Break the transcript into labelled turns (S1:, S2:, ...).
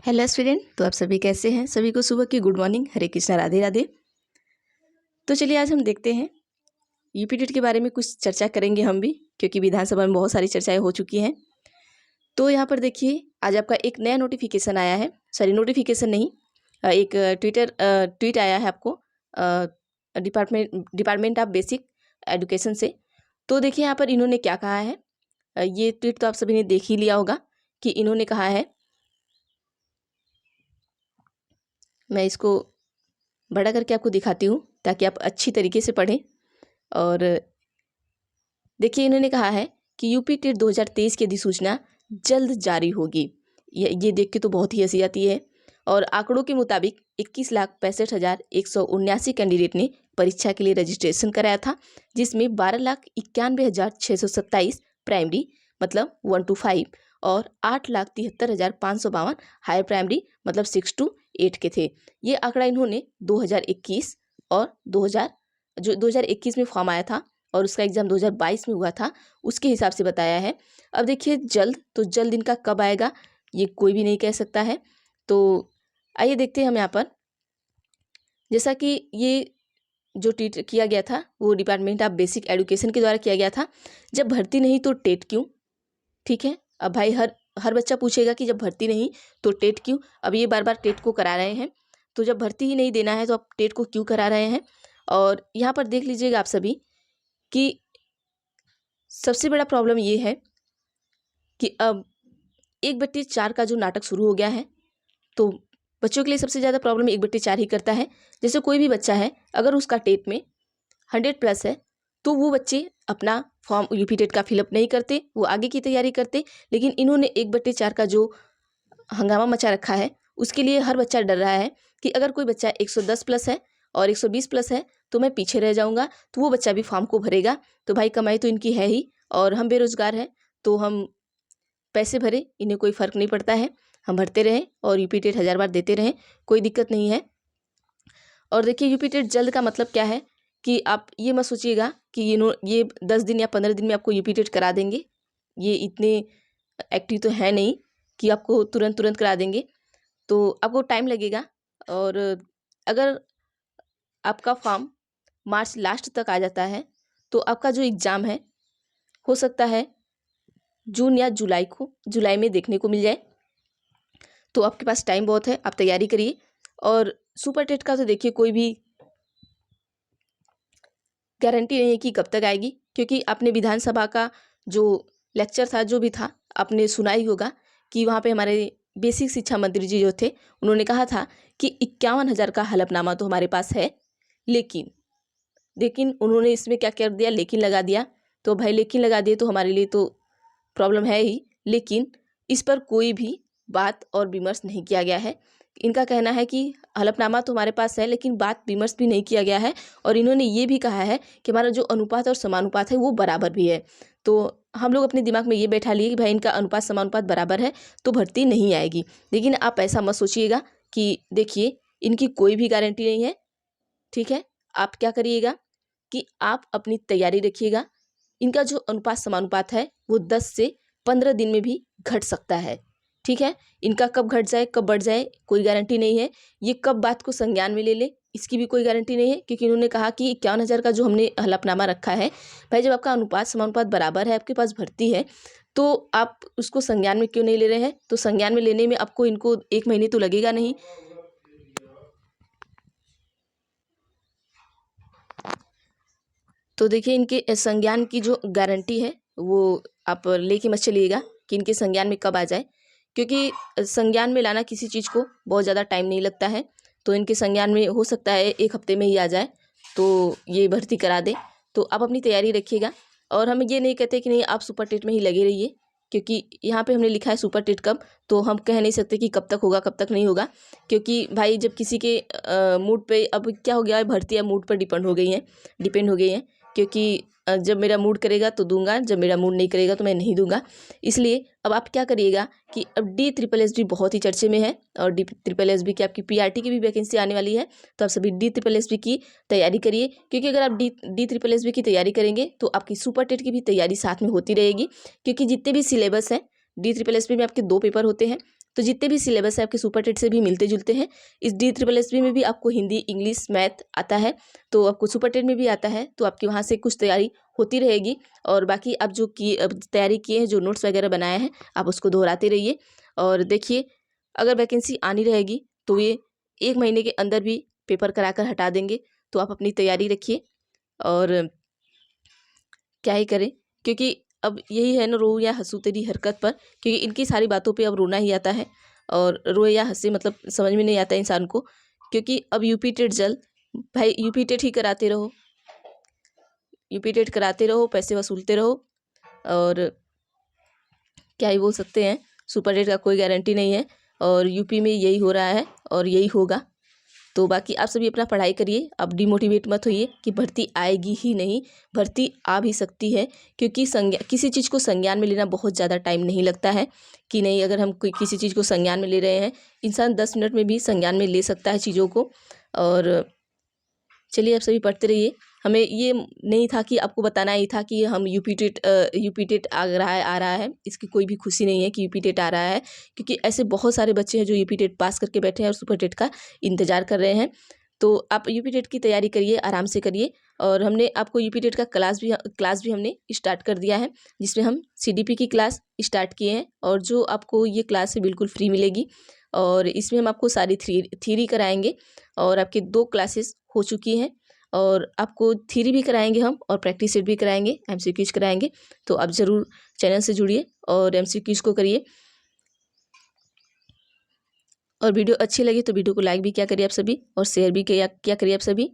S1: Hello student, तो आप सभी कैसे हैं। सभी को सुबह की गुड मॉर्निंग, हरे कृष्णा, राधे राधे। तो चलिए आज हम देखते हैं यूपी टेट के बारे में कुछ चर्चा करेंगे हम भी, क्योंकि विधानसभा में बहुत सारी चर्चाएं हो चुकी हैं। तो यहाँ पर देखिए, आज आपका एक नया नोटिफिकेशन आया है। सॉरी, नोटिफिकेशन नहीं, एक ट्वीट आया है आपको डिपार्टमेंट ऑफ बेसिक एजुकेशन से। तो देखिए यहाँ पर इन्होंने क्या कहा है। ये ट्वीट तो आप सभी ने देख ही लिया होगा कि इन्होंने कहा है, मैं इसको बड़ा करके आपको दिखाती हूँ ताकि आप अच्छी तरीके से पढ़ें। और देखिए, इन्होंने कहा है कि यूपी टेट 2023 की अधिसूचना जल्द जारी होगी। ये देख के तो बहुत ही हंसी आती है। और आंकड़ों के मुताबिक 21,65,179 कैंडिडेट ने परीक्षा के लिए रजिस्ट्रेशन कराया था, जिसमें 12,91,627 प्राइमरी मतलब 1 to 5 और 8,73,552 हायर प्राइमरी मतलब 6 to 8 के थे। ये आंकड़ा इन्होंने 2021 और 2021 में फॉर्म आया था और उसका एग्जाम 2022 में हुआ था, उसके हिसाब से बताया है। अब देखिए, जल्द इनका कब आएगा ये कोई भी नहीं कह सकता है। तो आइए देखते हैं हम यहाँ पर। जैसा कि ये जो ट्वीट किया गया था वो डिपार्टमेंट ऑफ बेसिक एजुकेशन के द्वारा किया गया था। जब भर्ती नहीं तो टेट क्यों? ठीक है, अब भाई हर बच्चा पूछेगा कि जब भर्ती नहीं तो टेट क्यों। अब ये बार बार टेट को करा रहे हैं, तो जब भर्ती ही नहीं देना है तो आप टेट को क्यों करा रहे हैं। और यहाँ पर देख लीजिएगा आप सभी कि सबसे बड़ा प्रॉब्लम ये है कि अब 1/4 का जो नाटक शुरू हो गया है, तो बच्चों के लिए सबसे ज़्यादा प्रॉब्लम 1/4 ही करता है। जैसे कोई भी बच्चा है, अगर उसका टेट में 100+ है तो वो बच्चे अपना फॉर्म यूपी टेट का फिलअप नहीं करते, वो आगे की तैयारी करते। लेकिन इन्होंने 1/4 का जो हंगामा मचा रखा है, उसके लिए हर बच्चा डर रहा है कि अगर कोई बच्चा 110+ है और 120+ है तो मैं पीछे रह जाऊंगा, तो वो बच्चा भी फॉर्म को भरेगा। तो भाई कमाई तो इनकी है ही, और हम बेरोजगार हैं तो हम पैसे भरे, इन्हें कोई फ़र्क नहीं पड़ता है। हम भरते रहें और यूपी टेट 1000 बार देते रहें, कोई दिक्कत नहीं है। और देखिए, यूपी टेट जल्द का मतलब क्या है कि आप ये मत सोचिएगा कि ये 10 दिन या 15 दिन में आपको यूपी टेट करा देंगे। ये इतने एक्टिव तो है नहीं कि आपको तुरंत करा देंगे, तो आपको टाइम लगेगा। और अगर आपका फॉर्म मार्च लास्ट तक आ जाता है तो आपका जो एग्ज़ाम है हो सकता है जून या जुलाई में देखने को मिल जाए। तो आपके पास टाइम बहुत है, आप तैयारी करिए। और सुपर टेट का तो देखिए कोई भी गारंटी नहीं है कि कब तक आएगी, क्योंकि आपने विधानसभा का जो लेक्चर था, जो भी था, आपने सुना ही होगा कि वहाँ पे हमारे बेसिक शिक्षा मंत्री जी जो थे, उन्होंने कहा था कि 51,000 का हलफनामा तो हमारे पास है, लेकिन उन्होंने इसमें क्या कर दिया, लेकिन लगा दिया। तो भाई लेकिन लगा दिए तो हमारे लिए तो प्रॉब्लम है ही, लेकिन इस पर कोई भी बात और विमर्श नहीं किया गया है। इनका कहना है कि हलफनामा तो हमारे पास है लेकिन बात विमर्श भी नहीं किया गया है। और इन्होंने ये भी कहा है कि हमारा जो अनुपात और समानुपात है वो बराबर भी है। तो हम लोग अपने दिमाग में ये बैठा लिए कि भाई इनका अनुपात समानुपात बराबर है तो भर्ती नहीं आएगी। लेकिन आप ऐसा मत सोचिएगा कि देखिए, इनकी कोई भी गारंटी नहीं है। ठीक है, आप क्या करिएगा कि आप अपनी तैयारी रखिएगा। इनका जो अनुपात समानुपात है वो 10 से 15 दिन में भी घट सकता है। ठीक है, इनका कब घट जाए कब बढ़ जाए कोई गारंटी नहीं है। ये कब बात को संज्ञान में ले ले इसकी भी कोई गारंटी नहीं है, क्योंकि इन्होंने कहा कि 51,000 का जो हमने हलफनामा रखा है, भाई जब आपका अनुपात समानुपात बराबर है, आपके पास भर्ती है, तो आप उसको संज्ञान में क्यों नहीं ले रहे हैं। तो संज्ञान में लेने में आपको इनको 1 महीने तो लगेगा नहीं। तो देखिए, इनके संज्ञान की जो गारंटी है वो आप लेके मत चलिएगा कि इनके संज्ञान में कब आ जाए, क्योंकि संज्ञान में लाना किसी चीज़ को बहुत ज़्यादा टाइम नहीं लगता है। तो इनके संज्ञान में हो सकता है 1 हफ्ते में ही आ जाए, तो ये भर्ती करा दे। तो आप अपनी तैयारी रखिएगा। और हम ये नहीं कहते कि नहीं आप सुपर टेट में ही लगे रहिए, क्योंकि यहाँ पे हमने लिखा है सुपर टेट कब, तो हम कह नहीं सकते कि कब तक होगा कब तक नहीं होगा। क्योंकि भाई जब किसी के मूड पे, अब क्या हो गया है, भर्ती मूड पर डिपेंड हो गई हैं। क्योंकि जब मेरा मूड करेगा तो दूंगा, जब मेरा मूड नहीं करेगा तो मैं नहीं दूंगा। इसलिए अब आप क्या करिएगा कि अब DSSB बहुत ही चर्चे में है, और DSSB की आपकी PRT की भी वैकेंसी आने वाली है। तो आप सभी DSSB की तैयारी करिए, क्योंकि अगर आप DSSB की तैयारी करेंगे तो आपकी सुपर टेट की भी तैयारी साथ में होती रहेगी। क्योंकि जितने भी सिलेबस हैं, DSSB में आपके 2 पेपर होते हैं, तो जितने भी सिलेबस है आपके सुपर टेट से भी मिलते जुलते हैं। इस DSSS में भी आपको हिंदी, इंग्लिश, मैथ आता है, तो आपको सुपर टेट में भी आता है, तो आपकी वहाँ से कुछ तैयारी होती रहेगी। और बाकी आप जो तैयारी किए हैं, जो नोट्स वगैरह बनाए हैं, आप उसको दोहराते रहिए। और देखिए, अगर वैकेंसी आनी रहेगी तो ये 1 महीने के अंदर भी पेपर कराकर हटा देंगे। तो आप अपनी तैयारी रखिए और क्या ही करें, क्योंकि अब यही है ना, रो या हंसू तेरी हरकत पर, क्योंकि इनकी सारी बातों पे अब रोना ही आता है। और रोए या हंसे मतलब समझ में नहीं आता इंसान को, क्योंकि अब यूपी टेट जल्द, भाई यूपी टेट ही कराते रहो, यूपी टेट कराते रहो, पैसे वसूलते रहो। और क्या ही बोल सकते हैं, सुपर टेट का कोई गारंटी नहीं है, और यूपी में यही हो रहा है और यही होगा। तो बाकी आप सभी अपना पढ़ाई करिए, अब डिमोटिवेट मत होइए कि भर्ती आएगी ही नहीं, भर्ती आ भी सकती है। क्योंकि किसी चीज़ को संज्ञान में लेना बहुत ज़्यादा टाइम नहीं लगता है, कि नहीं अगर हम कोई किसी चीज़ को संज्ञान में ले रहे हैं, इंसान 10 मिनट में भी संज्ञान में ले सकता है चीज़ों को। और चलिए आप सभी पढ़ते रहिए। हमें ये नहीं था कि आपको बताना ही था कि हम यूपी टेट आ रहा है, इसकी कोई भी खुशी नहीं है कि यूपी टेट आ रहा है, क्योंकि ऐसे बहुत सारे बच्चे हैं जो यूपी टेट पास करके बैठे हैं और सुपर टेट का इंतजार कर रहे हैं। तो आप यूपी टेट की तैयारी करिए, आराम से करिए। और हमने आपको यूपी टेट का क्लास भी हमने स्टार्ट कर दिया है, जिसमें हम CDP की क्लास स्टार्ट किए हैं, और जो आपको ये क्लास है बिल्कुल फ्री मिलेगी। और इसमें हम आपको सारी थ्योरी कराएंगे, और आपकी 2 क्लासेस हो चुकी हैं, और आपको थ्योरी भी कराएंगे हम, और प्रैक्टिस सेट भी कराएंगे, MCQs कराएंगे। तो आप ज़रूर चैनल से जुड़िए और MCQs को करिए। और वीडियो अच्छी लगी तो वीडियो को लाइक भी क्या करिए आप सभी, और शेयर भी क्या करिए आप सभी।